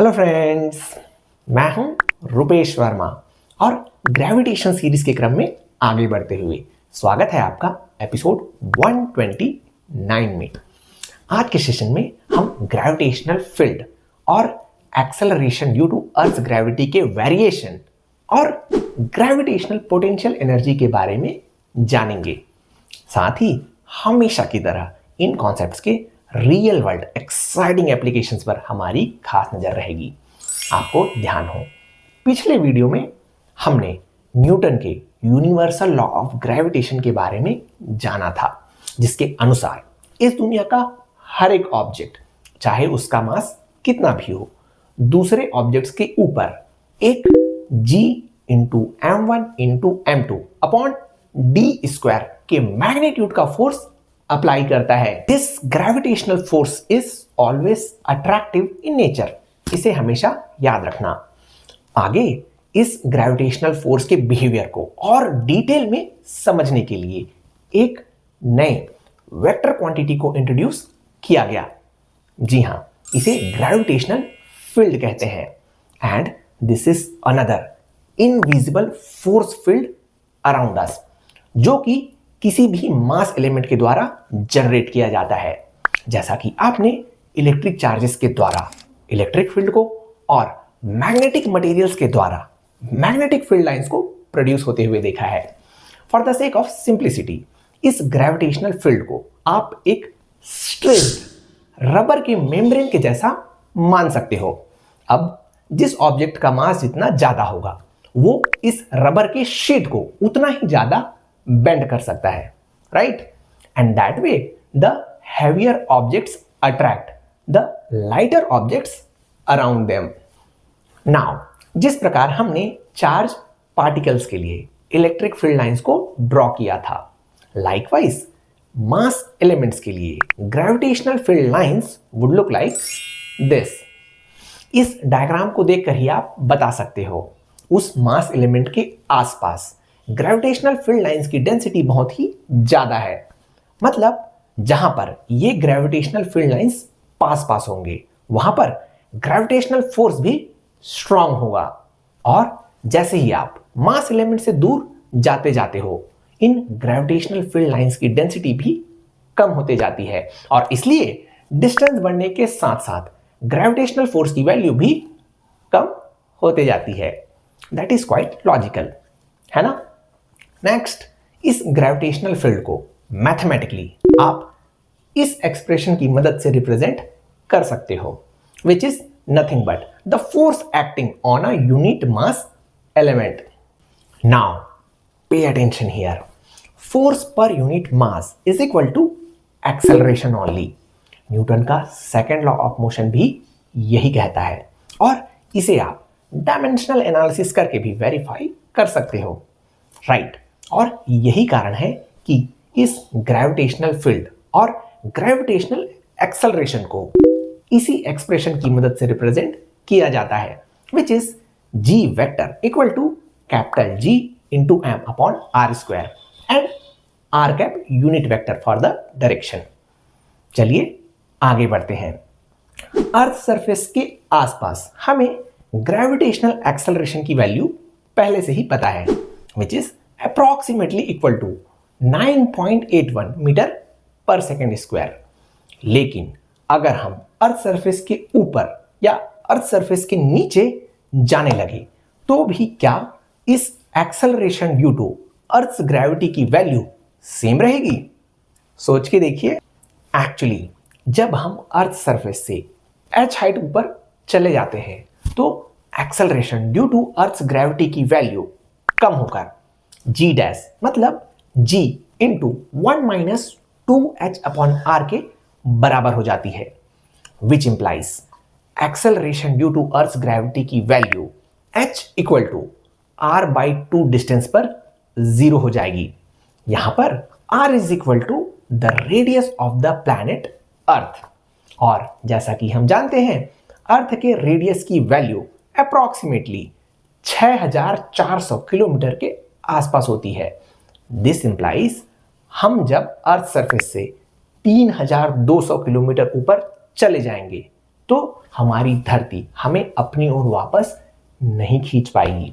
Hello friends, मैं हूं रुपेश वर्मा और ग्रेविटेशन सीरीज के क्रम में आगे बढ़ते हुए स्वागत है आपका एपिसोड 129 में। आज के सेशन में हम ग्रेविटेशनल फील्ड और acceleration due to earth gravity के वेरिएशन और ग्रेविटेशनल पोटेंशियल एनर्जी के बारे में जानेंगे। साथ ही हमेशा की तरह इन कॉन्सेप्ट्स के रियल वर्ल्ड एक्साइटिंग एप्लीकेशंस पर हमारी खास नजर रहेगी। आपको ध्यान हो, पिछले वीडियो में हमने न्यूटन के यूनिवर्सल लॉ ऑफ ग्रेविटेशन के बारे में जाना था, जिसके अनुसार इस दुनिया का हर एक ऑब्जेक्ट, चाहे उसका मास कितना भी हो, दूसरे ऑब्जेक्ट्स के ऊपर एक g into m1 into m2 upon d square के मैग्नीट्यूड का फोर्स अप्लाई करता है। This gravitational force is always attractive in nature. इसे हमेशा याद रखना। आगे इस ग्रेविटेशनल फोर्स के बिहेवियर को और डिटेल में समझने के लिए एक नए वेक्टर क्वांटिटी को इंट्रोड्यूस किया गया। जी हां, इसे ग्रेविटेशनल फील्ड कहते हैं। And this is another invisible force field around us, जो कि किसी भी मास एलिमेंट के द्वारा जनरेट किया जाता है। जैसा कि आपने इलेक्ट्रिक चार्जेस के द्वारा इलेक्ट्रिक फील्ड को और मैग्नेटिक मटेरियल्स के द्वारा मैग्नेटिक फील्ड लाइंस को प्रोड्यूस होते हुए देखा है। For the sake of simplicity, इस ग्रेविटेशनल फील्ड को आप एक स्ट्रेच्ड रबर के मेम्ब्रेन के जैसा मान सकते हो। अब जिस ऑब्जेक्ट का मास जितना ज्यादा होगा, वो इस रबर के शीट को उतना ही ज्यादा बेंड कर सकता है, right? And that way the heavier objects attract the lighter objects around them. Now, जिस प्रकार हमने चार्ज पार्टिकल्स के लिए इलेक्ट्रिक फील्ड लाइंस को ड्रॉ किया था, लाइकवाइज मास एलिमेंट्स के लिए gravitational field lines would look like this. इस डायग्राम को देखकर ही आप बता सकते हो उस मास एलिमेंट के आसपास ग्रेविटेशनल फील्ड लाइंस की डेंसिटी बहुत ही ज्यादा है। मतलब जहां पर ये ग्रेविटेशनल फील्ड लाइंस पास पास होंगे, वहां पर ग्रेविटेशनल फोर्स भी स्ट्रांग होगा। और जैसे ही आप मास एलिमेंट से दूर जाते जाते हो, इन ग्रेविटेशनल फील्ड लाइंस की डेंसिटी भी कम होते जाती है, और इसलिए डिस्टेंस बढ़ने के साथ साथ ग्रेविटेशनल फोर्स की वैल्यू भी कम होते जाती है। दैट इज क्वाइट लॉजिकल, है ना? नेक्स्ट, इस ग्रेविटेशनल फील्ड को मैथमेटिकली आप इस एक्सप्रेशन की मदद से रिप्रेजेंट कर सकते हो, which is nothing but the force acting on a unit mass element. Now pay attention here. Force per unit mass is equal to acceleration only. Newton का सेकेंड लॉ ऑफ मोशन भी यही कहता है, और इसे आप डायमेंशनल एनालिसिस करके भी वेरीफाई कर सकते हो, राइट? और यही कारण है कि इस ग्रेविटेशनल फील्ड और ग्रेविटेशनल एक्सेलरेशन को इसी एक्सप्रेशन की मदद से रिप्रेजेंट किया जाता है, which is g vector equal to capital G into m upon r square and r cap unit vector for the direction. चलिए आगे बढ़ते हैं। अर्थ सरफेस के आसपास हमें ग्रेविटेशनल एक्सेलरेशन की वैल्यू पहले से ही पता है, which is approximately equal to 9.81 metre पर सेकेंड स्क्वायर। लेकिन अगर हम अर्थ सरफेस के ऊपर या अर्थ सरफेस के नीचे जाने लगे, तो भी क्या इस acceleration due to earth gravity की वैल्यू सेम रहेगी? सोच के देखिए। एक्चुअली जब हम अर्थ सरफेस से h हाइट ऊपर चले जाते हैं, तो acceleration due to earth gravity की वैल्यू कम होकर g डैश मतलब g into 1 minus 2h upon r के बराबर हो जाती है, which implies acceleration due to earth gravity की value h equal to r by 2 distance पर 0 हो जाएगी। यहां पर r is equal to the radius of the planet earth, और जैसा कि हम जानते हैं अर्थ के रेडियस की वैल्यू अप्रॉक्सीमेटली 6400 किलोमीटर के आसपास होती है। दिस इंप्लाइज हम जब अर्थ सरफेस से 3200 किलोमीटर ऊपर चले जाएंगे, तो हमारी धरती हमें अपनी ओर वापस नहीं खींच पाएगी।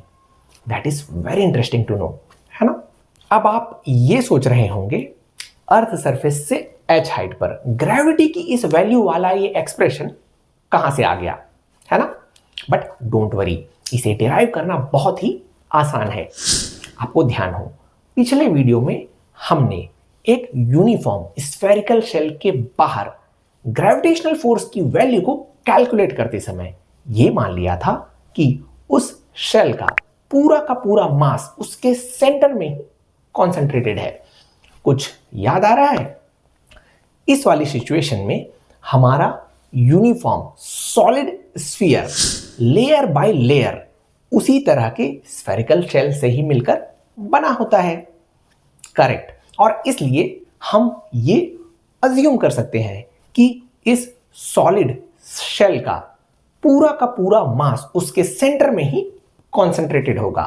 That is very interesting to know, है ना। अब आप ये सोच रहे होंगे अर्थ सरफेस से h हाइट पर ग्रेविटी की इस वैल्यू वाला ये एक्सप्रेशन कहां से आ गया, है ना। बट डोंट वरी, इसे डिराइव करना बहुत ही आसान है। आपको ध्यान हो, पिछले वीडियो में हमने एक यूनिफॉर्म स्फेरिकल शेल के बाहर ग्रेविटेशनल फोर्स की वैल्यू को कैलकुलेट करते समय यह मान लिया था कि उस शेल का पूरा मास उसके सेंटर में ही कॉन्सेंट्रेटेड है। कुछ याद आ रहा है? इस वाली सिचुएशन में हमारा uniform solid sphere layer by layer उसी तरह के स्फेरिकल शेल से ही मिलकर बना होता है। करेक्ट। और इसलिए हम ये अज्यूम कर सकते हैं कि इस सॉलिड शेल का पूरा मास उसके सेंटर में ही कॉन्सेंट्रेटेड होगा।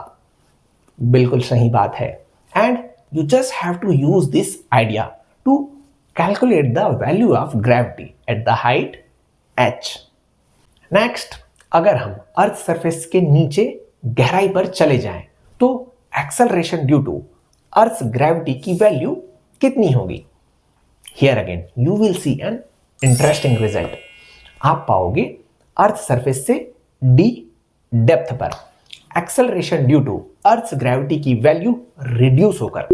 बिल्कुल सही बात है। And you just have to use this idea to calculate the value of gravity at the height h। Next, अगर हम अर्थ सरफेस के नीचे गहराई पर चले जाएं तो acceleration due to earth gravity की वैल्यू कितनी होगी? Here again you will see an interesting result. आप पाओगे अर्थ सरफेस से d डेप्थ पर acceleration due to earth gravity की वैल्यू रिड्यूस होकर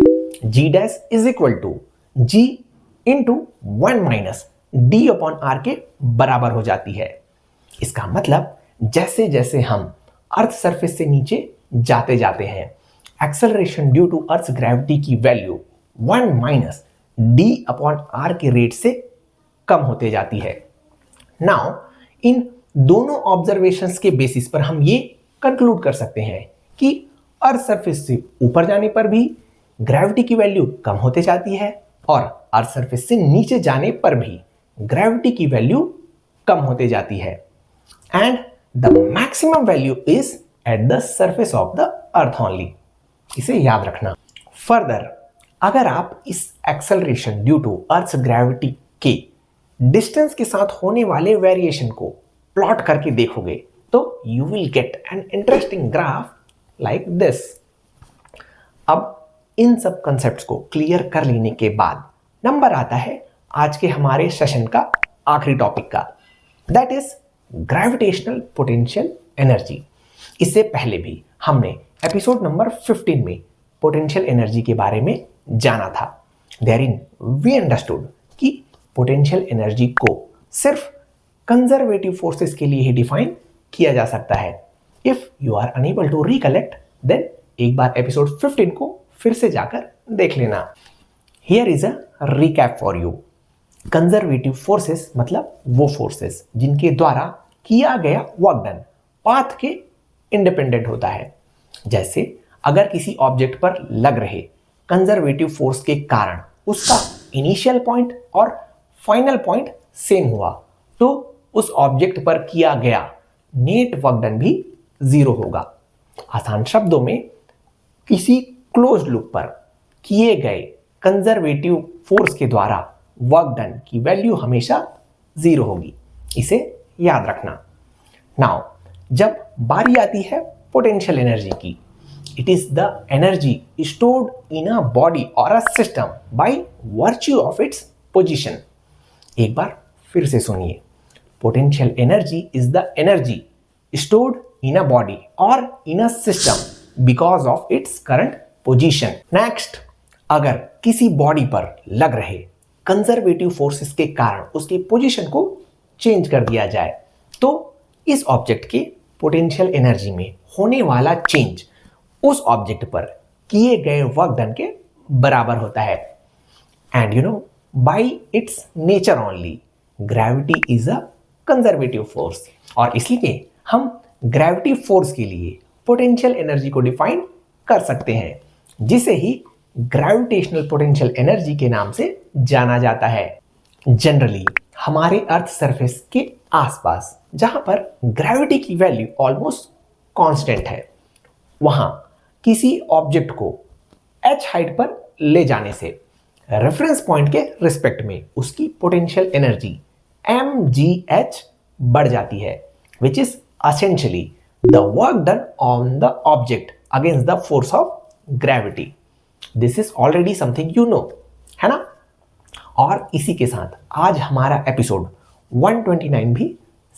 g dash is equal to g into 1 minus d upon r के बराबर हो जाती है। इसका मतलब जैसे जैसे हम अर्थ सरफेस से नीचे जाते जाते हैं, acceleration due to earth gravity की value 1 minus d upon r के रेट से कम होते जाती है। नाउ इन दोनों ऑब्जर्वेशंस के बेसिस पर हम ये कंक्लूड कर सकते हैं कि अर्थ सरफेस से ऊपर जाने पर भी ग्रेविटी की वैल्यू कम होते जाती है और अर्थ सरफेस से नीचे जाने पर भी ग्रेविटी की वैल्यू कम होते जाती है। And the maximum value is at the surface of the earth only. इसे याद रखना। फर्दर, अगर आप इस acceleration due to earth gravity के डिस्टेंस के साथ होने वाले वेरिएशन को प्लॉट करके देखोगे तो you will get an interesting graph like this. अब इन सब कंसेप्ट्स को क्लियर कर लेने के बाद नंबर आता है आज के हमारे सेशन का आखिरी टॉपिक का, that is gravitational potential energy. इससे पहले भी हमने एपिसोड नंबर 15 में पोटेंशियल एनर्जी के बारे में जाना था। देयरइन वी अंडरस्टूड कि पोटेंशियल एनर्जी को सिर्फ कंजर्वेटिव फोर्सेस के लिए ही डिफाइन किया जा सकता है। If you are unable to recollect then एक बार एपिसोड 15 को फिर से जाकर देख लेना। Here is a recap for you. Conservative forces मतलब वो फोर्सेस जिनके द्वारा किया गया वर्क डन पाथ के इंडिपेंडेंट होता है। जैसे अगर किसी ऑब्जेक्ट पर लग रहे कंजर्वेटिव फोर्स के कारण उसका इनिशियल पॉइंट और फाइनल पॉइंट सेम हुआ तो उस ऑब्जेक्ट पर किया गया नेट वर्क डन भी 0 होगा। आसान शब्दों में किसी क्लोज्ड लूप पर किए गए कंजर्वेटिव फोर्स के द्वारा वर्क डन की वैल्यू हमेशा 0 होगी। इसे याद रखना। नाउ जब बारी आती है पोटेंशियल एनर्जी की, it is the energy stored in a body और a system by virtue of its position. एक बार फिर से सुनिए, potential energy is the energy stored in a body और in a system because of its current position. Next, अगर किसी body पर लग रहे कंजर्वेटिव फोर्सेस के कारण उसकी पोजीशन को चेंज कर दिया जाए तो इस ऑब्जेक्ट के पोटेंशियल एनर्जी में होने वाला चेंज उस ऑब्जेक्ट पर किए गए वर्क डन के बराबर होता है। And you know, bye it's nature only gravity is a conservative force और इसलिए हम ग्रेविटी फोर्स के लिए पोटेंशियल एनर्जी को डिफाइन कर सकते हैं, जिसे ही ग्रेविटेशनल पोटेंशियल एनर्जी के नाम से जाना जाता है। जनरली हमारे अर्थ सरफेस के आसपास जहां पर ग्रेविटी की वैल्यू ऑलमोस्ट कांस्टेंट है, वहां किसी ऑब्जेक्ट को h हाइट पर ले जाने से रेफरेंस पॉइंट के रिस्पेक्ट में उसकी पोटेंशियल एनर्जी mgh बढ़ जाती है, which is essentially the work done on the object against the force of gravity. This is already something you know, है ना। और इसी के साथ आज हमारा एपिसोड 129 भी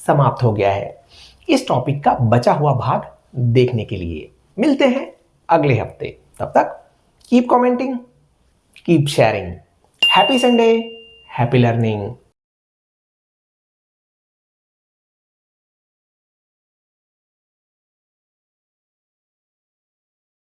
समाप्त हो गया है। इस टॉपिक का बचा हुआ भाग देखने के लिए मिलते हैं अगले हफ्ते। तब तक keep commenting, keep sharing. Happy Sunday, happy learning.